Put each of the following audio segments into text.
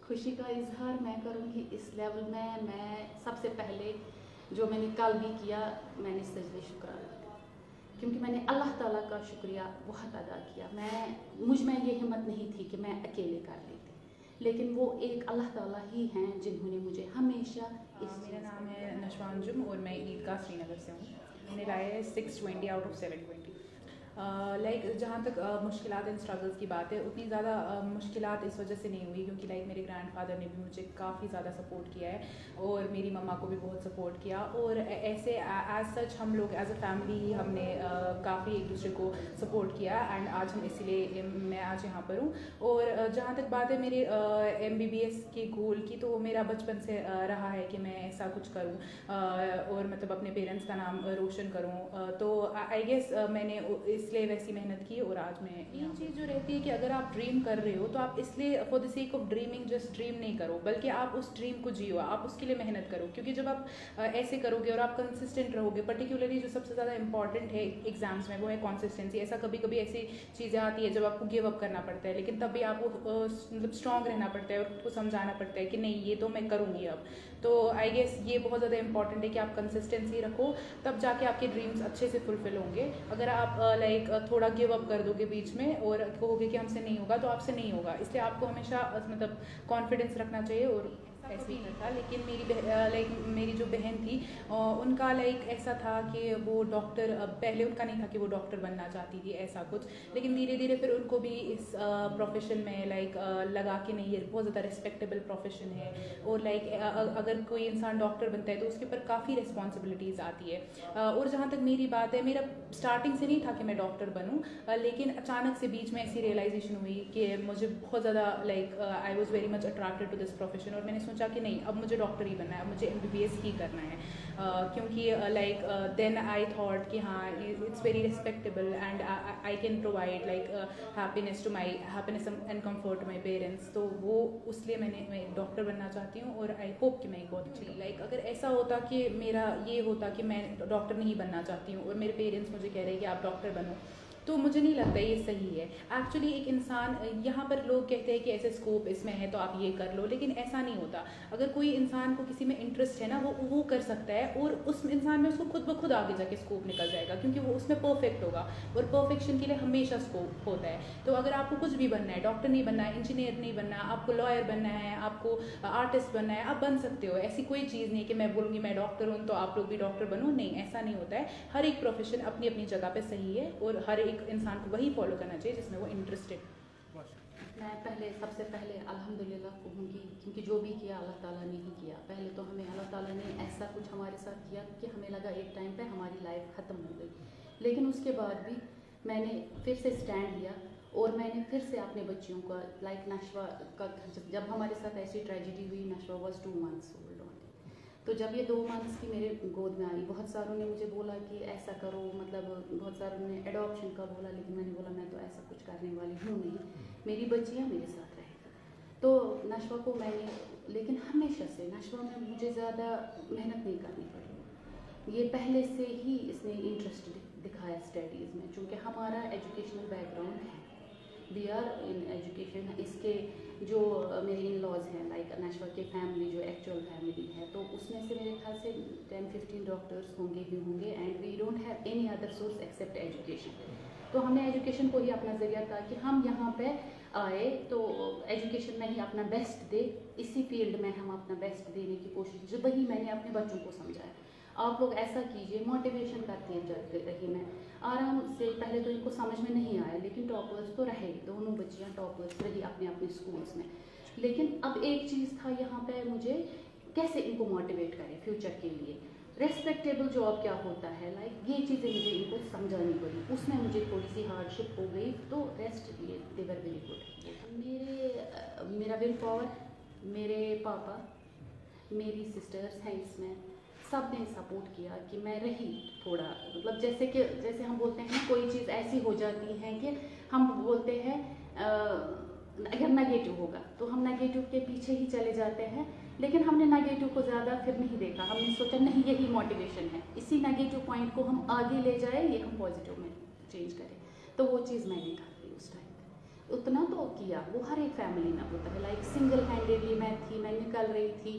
खुशी का इजहार मैं करूँगी इस लेवल में। मैं सबसे पहले जो मैंने कल भी किया, मैंने सजदे शुक्राना, क्योंकि मैंने अल्लाह ताला का शुक्रिया बहुत अदा किया। मुझ में ये हिम्मत नहीं थी कि मैं अकेले कर लेती, लेकिन वो एक अल्लाह ताला ही हैं जिन्होंने मुझे हमेशा मेरा नाम है नशवा अंजुम और मैं ईदगाह श्रीनगर से हूँ। मैंने लाया है 620 आउट ऑफ 720। जहाँ तक मुश्किलात एंड स्ट्रगल्स की बात है, उतनी ज़्यादा मुश्किलात इस वजह से नहीं हुई क्योंकि मेरे ग्रैंडफादर ने भी मुझे काफ़ी ज़्यादा सपोर्ट किया है और मेरी मम्मा को भी बहुत सपोर्ट किया। और ऐसे एज सच हम लोग एज अ फैमिली ही हमने काफ़ी एक दूसरे को सपोर्ट किया एंड आज हम इसीलिए मैं आज यहाँ पर हूँ। और जहाँ तक बात है मेरे MBBS के गोल की, तो मेरा बचपन से रहा है कि मैं ऐसा कुछ करूँ और मतलब अपने पेरेंट्स का नाम रोशन करूँ। तो आई गेस मैंने इसलिए वैसी मेहनत की और आज मैं ये चीज़ जो रहती है कि अगर आप ड्रीम कर रहे हो तो आप इसलिए for the sake of dreaming just dream नहीं करो, बल्कि आप उस ड्रीम को जियो, आप उसके लिए मेहनत करो। क्योंकि जब आप ऐसे करोगे और आप कंसिस्टेंट रहोगे, पर्टिकुलरली जो सबसे ज़्यादा इंपॉर्टेंट है एग्जाम्स में वो है कंसिस्टेंसी। ऐसा कभी कभी ऐसी चीज़ें आती है जब आपको गिव अप करना पड़ता है, लेकिन तब भी आपको मतलब स्ट्रॉन्ग रहना पड़ता है और खुद को समझाना पड़ता है कि नहीं ये तो मैं करूँगी अब। तो आई गेस ये बहुत ज़्यादा इंपॉर्टेंट है कि आप कंसिस्टेंसी रखो, तब जाके आपके ड्रीम्स अच्छे से फुलफिल होंगे। अगर आप थोड़ा गिव अप कर दोगे बीच में और कहोगे कि हमसे नहीं होगा, तो आपसे नहीं होगा। इसलिए आपको हमेशा मतलब कॉन्फिडेंस रखना चाहिए। और ऐसे ही था, लेकिन मेरी जो बहन थी उनका ऐसा था कि वो डॉक्टर, पहले उनका नहीं था कि वो डॉक्टर बनना चाहती थी ऐसा कुछ, लेकिन धीरे धीरे फिर उनको भी इस प्रोफेशन में लगा कि नहीं ये बहुत ज़्यादा रिस्पेक्टेबल प्रोफेशन है। और अगर कोई इंसान डॉक्टर बनता है तो उसके ऊपर काफ़ी रिस्पॉन्सिबिलिटीज़ आती है। और जहाँ तक मेरी बात है, मेरा स्टार्टिंग से नहीं था कि मैं डॉक्टर बनूँ, लेकिन अचानक से बीच में ऐसी रियलाइजेशन हुई कि मुझे बहुत ज़्यादा I was very much attracted to this profession और मैंने सोचा कि नहीं अब मुझे डॉक्टर ही बनना है, अब मुझे MBBS ही करना है। क्योंकि देन आई थॉट कि हाँ it's very respectable and I can provide happiness and comfort to my parents. तो वो उसलिए मैं डॉक्टर बनना चाहती हूँ और आई होप कि मैं एक बहुत अच्छी अगर ऐसा होता कि मेरा ये होता कि मैं डॉक्टर नहीं बनना चाहती हूँ और मेरे पेरेंट्स मुझे कह रहे हैं कि आप डॉक्टर बनो, तो मुझे नहीं लगता ये सही है। एक्चुअली एक इंसान, यहाँ पर लोग कहते हैं कि ऐसे स्कोप इसमें है तो आप ये कर लो, लेकिन ऐसा नहीं होता। अगर कोई इंसान को किसी में इंटरेस्ट है ना, वो कर सकता है और उस इंसान में उसको खुद ब खुद आगे जाके स्कोप निकल जाएगा, क्योंकि वो उसमें परफेक्ट होगा और परफेक्शन के लिए हमेशा स्कोप होता है। तो अगर आपको कुछ भी बनना है, डॉक्टर नहीं बनना है, इंजीनियर नहीं बनना, आपको लॉयर बनना है, आपको आर्टिस्ट बनना है, आप बन सकते हो। ऐसी कोई चीज़ नहीं कि मैं बोलूँगी मैं डॉक्टर हूँ तो आप लोग भी डॉक्टर बनो, नहीं, ऐसा नहीं होता है। हर एक प्रोफेशन अपनी अपनी जगह पे सही है और हर एक इंसान को वही फॉलो करना चाहिए जिसमें वो इंटरेस्टेड। मैं सबसे पहले अल्हम्दुलिल्लाह कहूँगी, क्योंकि जो भी किया अल्लाह ताला ने ही किया। पहले तो हमें अल्लाह ताला ने ऐसा कुछ हमारे साथ किया कि हमें लगा एक टाइम पे हमारी लाइफ ख़त्म हो गई, लेकिन उसके बाद भी मैंने फिर से स्टैंड लिया और मैंने फिर से अपने बच्चियों का नशवा का, जब हमारे साथ ऐसी ट्रेजिडी हुई, नशवा वॉज 2 months ओल्ड ओनली। तो जब ये 2 months की मेरे गोद में आई, बहुत सारों ने मुझे बोला कि ऐसा करो, मतलब बहुत सारों ने एडॉप्शन का बोला, लेकिन मैंने बोला मैं तो ऐसा कुछ करने वाली हूँ नहीं, मेरी बच्चियाँ मेरे साथ रहेगी। तो नशवा को मैंने, लेकिन हमेशा से नशवा में मुझे ज़्यादा मेहनत नहीं करनी पड़ी। ये पहले से ही इसने इंटरेस्ट दिखाया स्टडीज़ में, चूँकि हमारा एजुकेशनल बैकग्राउंड है, वी आर इन एजुकेशन। इसके जो मेरे इन लॉज हैं, नशवा के फैमिली जो एक्चुअल फैमिली है, तो उसमें से मेरे ख्याल से 10-15 डॉक्टर्स होंगे ही होंगे, and we don't have any other source except education. तो हमने एजुकेशन को ही अपना ज़रिया था कि हम यहाँ पे आए तो एजुकेशन में ही अपना बेस्ट दे, इसी फील्ड में हम अपना बेस्ट देने की कोशिश, जो वही मैंने अपने बच्चों को समझाया। आप लोग ऐसा कीजिए, मोटिवेशन करती रही मैं आराम से। पहले तो इनको समझ में नहीं आया, लेकिन टॉपर्स तो रहे, दोनों बच्चियाँ टॉपर्स रही अपने अपने स्कूल्स में। लेकिन अब एक चीज़ था यहाँ पे, मुझे कैसे इनको मोटिवेट करें फ्यूचर के लिए, रेस्पेक्टेबल जॉब क्या होता है, ये चीज़ें मुझे इनको समझानी पड़ी। उसमें मुझे थोड़ी सी हार्डशिप हो गई, तो रेस्ट ये देवर वेरी गुड। मेरा विल पावर, मेरे पापा, मेरी सिस्टर्स हैं इसमें, सब ने सपोर्ट किया कि मैं रही थोड़ा, मतलब जैसे हम बोलते हैं ना, कोई चीज़ ऐसी हो जाती है कि हम बोलते हैं अगर नेगेटिव होगा तो हम नेगेटिव के पीछे ही चले जाते हैं, लेकिन हमने नेगेटिव को ज़्यादा फिर नहीं देखा। हमने सोचा नहीं यही मोटिवेशन है, इसी नेगेटिव पॉइंट को हम आगे ले जाए, ये हम पॉजिटिव में चेंज करें। तो वो चीज़ मैंने कर दी उस टाइम। उतना तो किया, वो हर एक फैमिली में होता है। लाइक सिंगल हैंडेडली मैं निकल रही थी,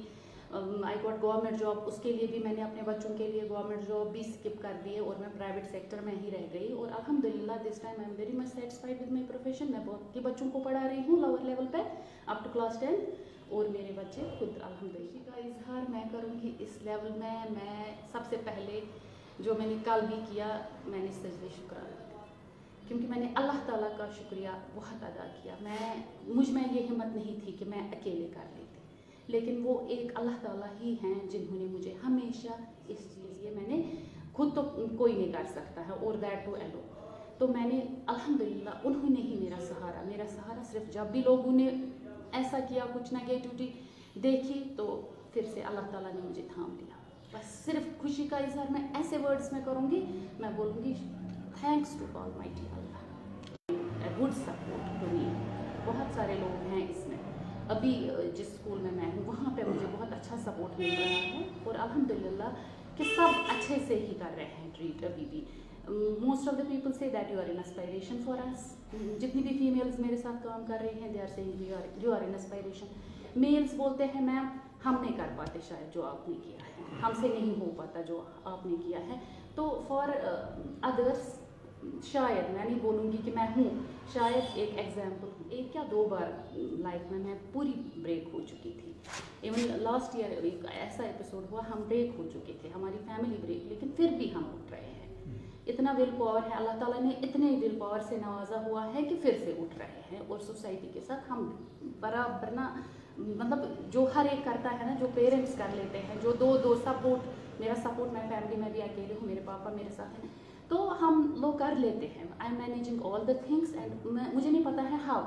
आई गॉट गवर्नमेंट जॉब, उसके लिए भी मैंने अपने बच्चों के लिए गवर्नमेंट जॉब भी स्किप कर दी और मैं प्राइवेट सेक्टर में ही रह गई। और अल्हम्दुलिल्लाह this time I am very much satisfied with my profession. मैं बहुत के बच्चों को पढ़ा रही हूँ लोअर लेवल पे अप टू क्लास 10, और मेरे बच्चे खुद अल्हम्दुलिल्लाह का इजहार मैं करूँगी इस लेवल में। मैं सबसे पहले जो मैंने कल भी किया, मैंने सजदे शुक्राना, क्योंकि मैंने अल्लाह ताला का शुक्रिया बहुत अदा किया। मुझ में ये हिम्मत नहीं थी कि मैं अकेले कर लेती, लेकिन वो एक अल्लाह ताला ही हैं जिन्होंने मुझे हमेशा इस चीज़, ये मैंने खुद तो कोई नहीं कर सकता है, और दैट टू एलो। तो मैंने अल्हम्दुलिल्लाह उन्होंने ही मेरा सहारा सिर्फ जब भी लोगों ने ऐसा किया, कुछ नेगेटिविटी देखी, तो फिर से अल्लाह ताला ने मुझे थाम लिया। बस सिर्फ खुशी का इजहार मैं ऐसे वर्ड्स में करूँगी, मैं बोलूँगी thanks to almighty Allah, good support to me. बहुत सारे लोग हैं इसमें, अभी जिस स्कूल में मैं हूँ वहाँ पे मुझे बहुत अच्छा सपोर्ट मिल रहा है, और अल्हम्दुलिल्लाह कि सब अच्छे से ही कर रहे हैं ट्रीट। अभी भी मोस्ट ऑफ द पीपल से that you are in aspiration for us. जितनी भी फीमेल्स मेरे साथ काम कर रही हैं, they are saying you are in aspiration. Males बोलते हैं मैम हम नहीं कर पाते शायद जो आपने किया है, हमसे नहीं हो पाता जो आपने किया है। तो फॉर अदर्स शायद, मैं नहीं बोलूँगी कि मैं हूँ, शायद एक एग्जाम्पल, एक या दो बार लाइफ में मैं पूरी ब्रेक हो चुकी थी। इवन लास्ट ईयर एक ऐसा एपिसोड हुआ, हम ब्रेक हो चुके थे, हमारी फैमिली ब्रेक, लेकिन फिर भी हम उठ रहे हैं। इतना विल पावर है, अल्लाह ताला ने इतने विल पावर से नवाजा हुआ है कि फिर से उठ रहे हैं। और सोसाइटी के साथ हम बराबर ना, मतलब जो हर एक करता है ना, जो पेरेंट्स कर लेते हैं, जो दो सपोर्ट, मेरा सपोर्ट, मैं फैमिली में भी अकेले हूँ, मेरे पापा मेरे साथ हैं, तो हम लोग कर लेते हैं। I am managing all the things and मुझे नहीं पता है हाउ,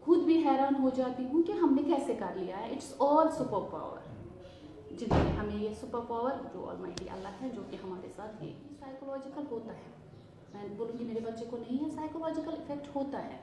खुद भी हैरान हो जाती हूँ कि हमने कैसे कर लिया है। इट्स ऑल सुपर पावर, जिन्होंने हमें ये सुपर पावर, जो ऑलमाइटी अल्लाह है, जो कि हमारे साथ ये साइकोलॉजिकल होता है। मैं बोलूँगी मेरे बच्चे को नहीं है, साइकोलॉजिकल इफेक्ट होता है,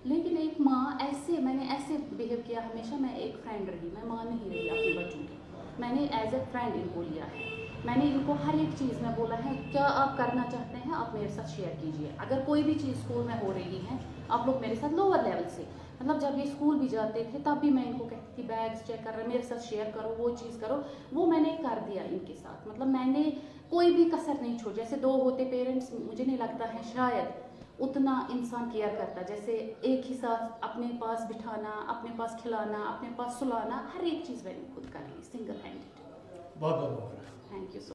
लेकिन एक माँ मैंने ऐसे बिहेव किया हमेशा। मैं एक फ्रेंड रही, मैं माँ नहीं रही अपने बच्चों की। मैंने एज ए फ्रेंड इनको लिया है, मैंने इनको हर एक चीज़ में बोला है, क्या आप करना चाहते हैं आप मेरे साथ शेयर कीजिए। अगर कोई भी चीज़ स्कूल में हो रही है, आप लोग मेरे साथ लोअर लेवल से, मतलब जब ये स्कूल भी जाते थे तब भी मैं इनको कहती थी बैग्स चेक कर रहे, मेरे साथ शेयर करो, वो चीज़ करो, वो मैंने कर दिया इनके साथ। मतलब मैंने कोई भी कसर नहीं छोड़ी। जैसे दो होते पेरेंट्स, मुझे नहीं लगता है शायद उतना इंसान केयर करता, जैसे एक ही साथ अपने पास बिठाना, अपने पास खिलाना, अपने पास सुलाना, हर एक चीज़ मैंने खुद कर ली, सिंगल हैंडेड। बहुत बहुत थैंक यू सो